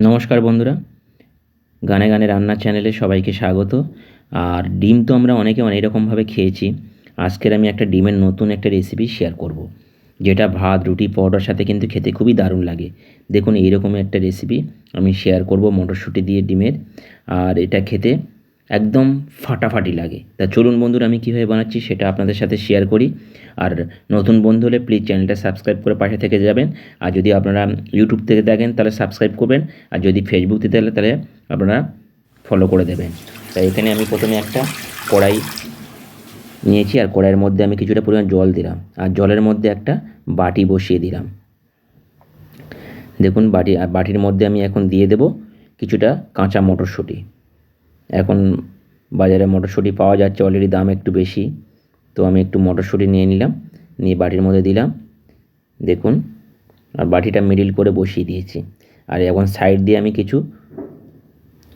নমস্কার বন্ধুরা, গানে গানে রান্নার চ্যানেলে সবাইকে স্বাগত। আর ডিম তো আমরা অনেকে অনেক রকমভাবে খেয়েছি। আজকের আমি একটা ডিমের নতুন একটা রেসিপি শেয়ার করব, যেটা ভাত, রুটি, পরোটার সাথে কিন্তু খেতে খুবই দারুণ লাগে। দেখুন, এইরকমই একটা রেসিপি আমি শেয়ার করব মটরশুঁটি দিয়ে ডিমের। আর এটা খেতে একদম ফাটাফাটি লাগে। তা চলুন বন্ধুরা, আমি কীভাবে বানাচ্ছি সেটা আপনাদের সাথে শেয়ার করি। আর নতুন বন্ধু হলে প্লিজ চ্যানেলটা সাবস্ক্রাইব করে পাশে থেকে যাবেন। আর যদি আপনারা ইউটিউব থেকে দেখেন তাহলে সাবস্ক্রাইব করবেন। আর যদি ফেসবুক থেকে তাহলে তাহলে আপনারা ফলো করে দেবেন। তাই এখানে আমি প্রথমে একটা কড়াই নিয়েছি, আর কড়াইয়ের মধ্যে আমি কিছুটা পরিমাণ জল দিলাম, আর জলের মধ্যে একটা বাটি বসিয়ে দিলাম। দেখুন, বাটির মধ্যে আমি এখন দিয়ে দেব কিছুটা কাঁচা মটরশুঁটি। এখন বাজারে মটরশুঁটি পাওয়া যাচ্ছে, অলরেডি দাম একটু বেশি, তো আমি একটু মটরশুঁটি নিয়ে নিলাম, নিয়ে বাটির মধ্যে দিলাম। দেখুন, আর বাটিটা মিডিল করে বসিয়ে দিয়েছি। আর এখন সাইড দিয়ে আমি কিছু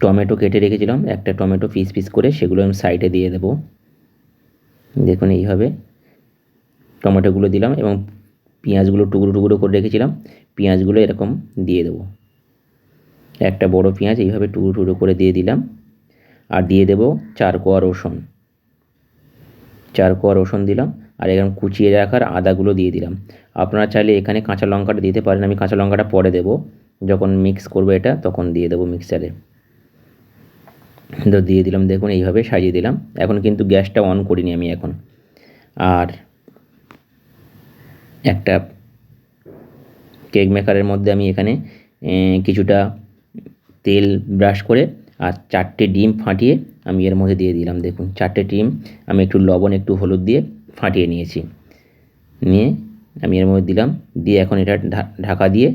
টমেটো কেটে রেখেছিলাম, একটা টমেটো পিস পিস করে, সেগুলো আমি সাইডে দিয়ে দেবো। দেখুন, এইভাবে টমেটোগুলো দিলাম এবং পেঁয়াজগুলো টুকরো টুকরো করে রেখেছিলাম, পেঁয়াজগুলো এরকম দিয়ে দেবো। একটা বড় পেঁয়াজ এইভাবে টুকরো টুকরো করে দিয়ে দিলাম। আর দিয়ে দেবো 4 কোয়া রসুন, 4 কোয়া রসুন দিলাম। আর এরকম কুচিয়ে রাখার আদাগুলো দিয়ে দিলাম। আপনারা চাইলে এখানে কাঁচা লঙ্কাটা দিতে পারেন, আমি কাঁচা লঙ্কাটা পরে দেবো, যখন মিক্স করবো এটা তখন দিয়ে দেবো মিক্সারে। তো দিয়ে দিলাম, দেখুন এইভাবে সাজিয়ে দিলাম। এখন কিন্তু গ্যাসটা অন করিনি আমি এখন। আর একটা কেক মেকারের মধ্যে আমি এখানে কিছুটা তেল ব্রাশ করে আর 4টে ডিম ফাটিয়ে আমি এর মধ্যে দিয়ে দিলাম। দেখুন, 4টে ডিম আমি একটু লবণ একটু হলুদ দিয়ে ফাটিয়ে নিয়েছি, নিয়ে আমি এর মধ্যে দিলাম। দিয়ে এখন এটা ঢাকা দিয়ে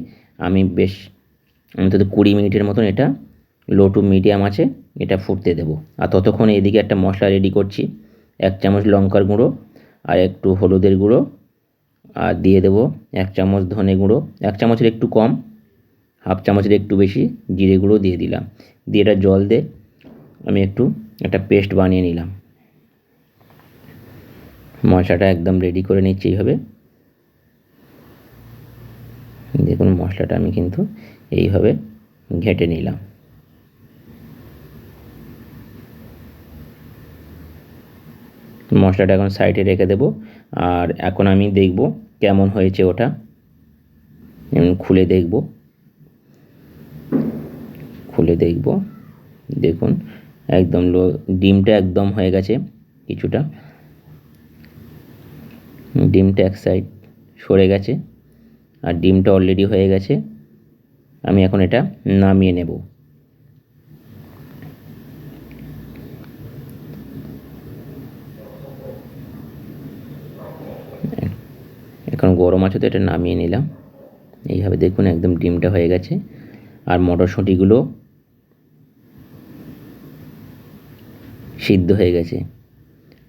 আমি বেশ অন্তত 20 মিনিটের মতন এটা লো টু মিডিয়াম আছে এটা ফুটতে দেবো। আর ততক্ষণে এদিকে একটা মশলা রেডি করছি। 1 চামচ লঙ্কার গুঁড়ো, আর একটু হলুদের গুঁড়ো, আর দিয়ে দেবো 1 চামচ ধনে গুঁড়ো, 1 চামচের একটু কম, হাফ চামচের একটু বেশি জিরে গুঁড়ো দিয়ে দিলাম। দিয়ে এটা জল দিয়ে আমি একটু একটা পেস্ট বানিয়ে নিলাম। মশলাটা একদম রেডি করে নিচ্ছি এইভাবে। দেখুন, মশলাটা আমি কিন্তু এইভাবে ঘেঁটে নিলাম। মশলাটা এখন সাইডে রেখে দেবো। আর এখন আমি দেখব কেমন হয়েছে ওটা, খুলে দেখব। দেখুন, একদম ডিমটা একদম হয়ে গেছে কিছুটা, ডিমটা এক সাইড সরে গেছে, আর ডিমটা অলরেডি হয়ে গেছে। আমি এখন এটা নামিয়ে নেব। এখন গরম আছে তো এটা নামিয়ে নিলাম। এইভাবে দেখুন একদম ডিমটা হয়ে গেছে, আর মটরশুঁটিগুলো সিদ্ধ হয়ে গেছে।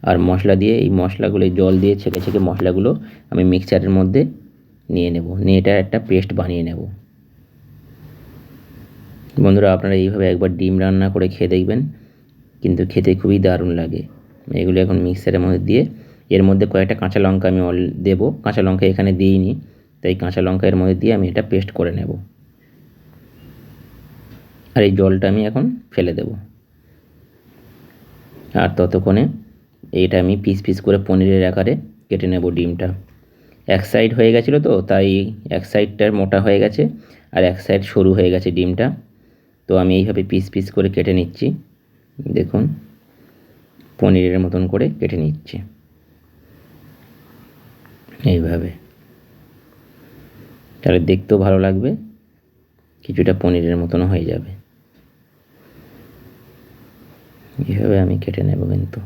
আর মশলা দিয়ে এই মশলাগুলো জল দিয়ে ছেঁকে ছেঁকে মশলাগুলো আমি মিক্সচারের মধ্যে নিয়ে নেব, নিয়ে এটা একটা পেস্ট বানিয়ে নেব। বন্ধুরা, আপনারা এইভাবে একবার ডিম রান্না করে খেয়ে দেখবেন, কিন্তু খেতে খুবই দারুণ লাগে। এগুলো এখন মিক্সারের মধ্যে দিয়ে এর মধ্যে কয়েকটা কাঁচা লঙ্কা আমি দেবো। কাঁচা লঙ্কা এখানে দিইনি, তাই কাঁচা লঙ্কা এর মধ্যে দিয়ে আমি এটা পেস্ট করে নেব। আর এই জলটা আমি এখন ফেলে দেব। আর ততক্ষণে এইটা আমি পিস পিস করে পনিরের আকারে কেটে নেব ডিমটা। এক সাইড হয়ে গেছিলো তো, তাই এক সাইডটার মোটা হয়ে গেছে আর এক সাইড সরু হয়ে গেছে ডিমটা। তো আমি এইভাবে পিস পিস করে কেটে নিচ্ছি। দেখুন, পনিরের মতন করে কেটে নিচ্ছি এইভাবে, তাহলে দেখতেও ভালো লাগবে, কিছুটা পনিরের মতনও হয়ে যাবে। এইভাবে আমি কেটে নেব। কিন্তু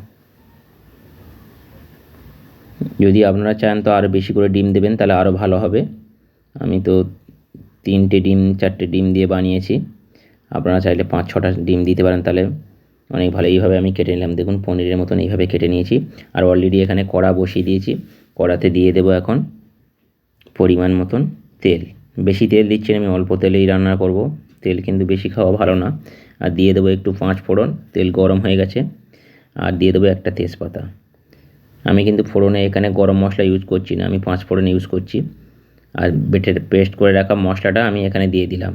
যদি আপনারা চান তো আরও বেশি করে ডিম দেবেন, তাহলে আরও ভালো হবে। আমি তো 3টে ডিম 4টে ডিম দিয়ে বানিয়েছি, আপনারা চাইলে 5-6টা ডিম দিতে পারেন, তাহলে অনেক ভালো। এইভাবে আমি কেটে নিলাম। দেখুন, পনিরের মতন এইভাবে কেটে নিয়েছি। আর অলরেডি এখানে কড়া বসিয়ে দিয়েছি। কড়াতে দিয়ে দেবো এখন পরিমাণ মতন তেল। বেশি তেল দিচ্ছি না, আমি অল্প তেলেই রান্না করব, তেল কিন্তু বেশি খাওয়া ভালো না। আর দিয়ে দেবো একটু 5 ফোড়ন, তেল গরম হয়ে গেছে। আর দিয়ে দেবো একটা তেজপাতা। আমি কিন্তু ফোড়নে এখানে গরম মশলা ইউজ করছি না, আমি 5 ফোড়ন ইউজ করছি। আর পেস্ট করে রাখা মশলাটা আমি এখানে দিয়ে দিলাম।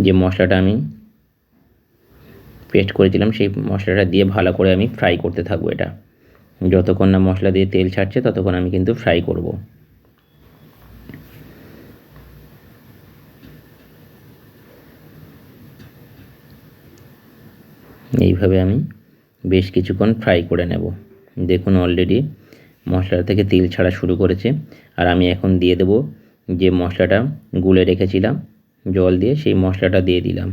যে মশলাটা আমি পেস্ট করেছিলাম সেই মশলাটা দিয়ে ভালো করে আমি ফ্রাই করতে থাকবো। এটা যতক্ষণ না মশলা দিয়ে তেল ছাড়ছে ততক্ষণ আমি কিন্তু ফ্রাই করব। এইভাবে আমি বেশ কিছুক্ষণ ফ্রাই করে নেব। দেখুন অলরেডি মশলা থেকে তেল ছাড়া শুরু করেছে। আর আমি এখন দিয়ে দেব যে মশলাটা গুলে রেখেছিলাম জল দিয়ে, সেই মশলাটা দিয়ে দিলাম।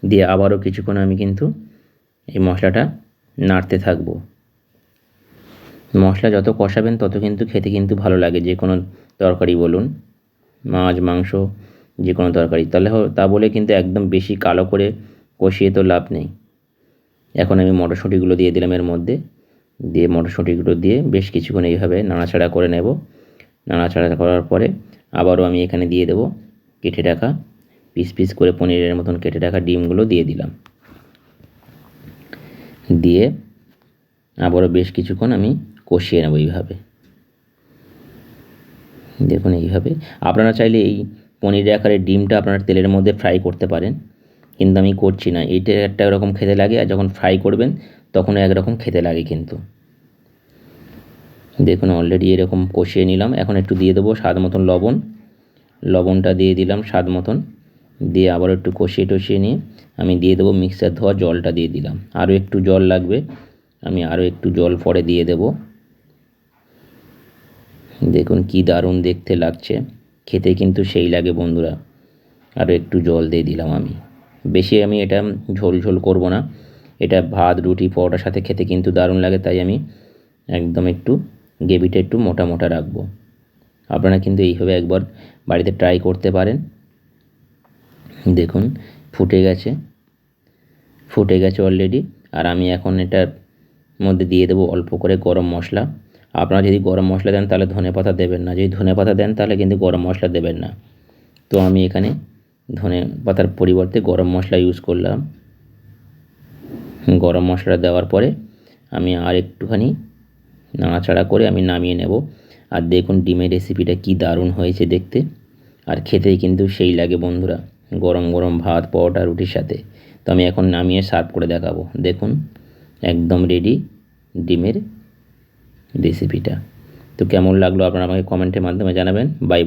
দিয়ে আবারও কিছুক্ষণ আমি কিন্তু এই মশলাটা নাড়তে থাকবো। মশলা যত কষাবেন তত কিন্তু খেতে কিন্তু ভালো লাগে, যে কোনো তরকারি বলুন, মাছ মাংস যে কোনো তরকারি। তাহলে তা বলে কিন্তু একদম বেশি কালো করে কষিয়ে তো লাভ নেই। এখন আমি মটরশুঁটিগুলো দিয়ে দিলাম এর মধ্যে, দিয়ে মটরশুঁটিগুলো দিয়ে বেশ কিছুক্ষণ এইভাবে নাড়াচাড়া করে নেব। নাড়াচাড়া করার পরে আবারও আমি এখানে দিয়ে দেবো কেটে রাখা পিস পিস করে পনিরের মতন কেটে রাখা ডিমগুলো দিয়ে দিলাম। দিয়ে আবারও বেশ কিছুক্ষণ আমি কষিয়ে নেব এইভাবে। দেখুন এইভাবে আপনারা চাইলে এই পনিরের আকারের ডিমটা আপনারা তেলের মধ্যে ফ্রাই করতে পারেন, কিন্তু আমি করছি না। এইটা একটা এরকম খেতে লাগে, আর যখন ফ্রাই করবেন তখনও একরকম খেতে লাগে কিন্তু। দেখুন অলরেডি এরকম কষিয়ে নিলাম। এখন একটু দিয়ে দেবো স্বাদ মতন লবণ। লবণটা দিয়ে দিলাম স্বাদ মতন। দিয়ে আবার একটু কষিয়ে টষিয়ে নিয়ে আমি দিয়ে দেবো মিক্সার ধোয়া জলটা দিয়ে দিলাম। আরও একটু জল লাগবে, আমি আরও একটু জল পরে দিয়ে দেব। দেখুন কি দারুণ দেখতে লাগছে, খেতে কিন্তু সেই লাগে বন্ধুরা। আরও একটু জল দিয়ে দিলাম আমি। বেশি আমি এটা ঝোল ঝোল করব না, এটা ভাত রুটি পরোটার সাথে খেতে কিন্তু দারুণ লাগে, তাই আমি একদম একটু গ্রেভিটা একটু মোটা মোটা রাখবো। আপনারা কিন্তু এইভাবে একবার বাড়িতে ট্রাই করতে পারেন। দেখুন ফুটে গেছে, ফুটে গেছে অলরেডি। আর আমি এখন এটার মধ্যে দিয়ে দেবো অল্প করে গরম মশলা। আপনারা যদি গরম মশলা দেন তাহলে ধনেপাতা দেবেন না, যদি ধনেপাতা দেন তাহলে কিন্তু গরম মশলা দেবেন না। তো আমি এখানে ধনেপাতার পরিবর্তে গরম মশলা ইউজ করলাম। গরম মশলা দেওয়ার পরে আমি আর একটুখানি নাড়াচাড়া করে আমি নামিয়ে নেব। আর দেখুন ডিমের রেসিপিটা কি দারুণ হয়েছে দেখতে, আর খেতেই কিন্তু সেই লাগে বন্ধুরা, গরম গরম ভাত পরোটা রুটির সাথে। তো আমি এখন নামিয়ে সার্ভ করে দেখাবো। দেখুন একদম রেডি ডিমের রেসিপিটা। তো কেমন লাগলো আপনারা আমাকে কমেন্টের মাধ্যমে জানাবেন। Bye bye.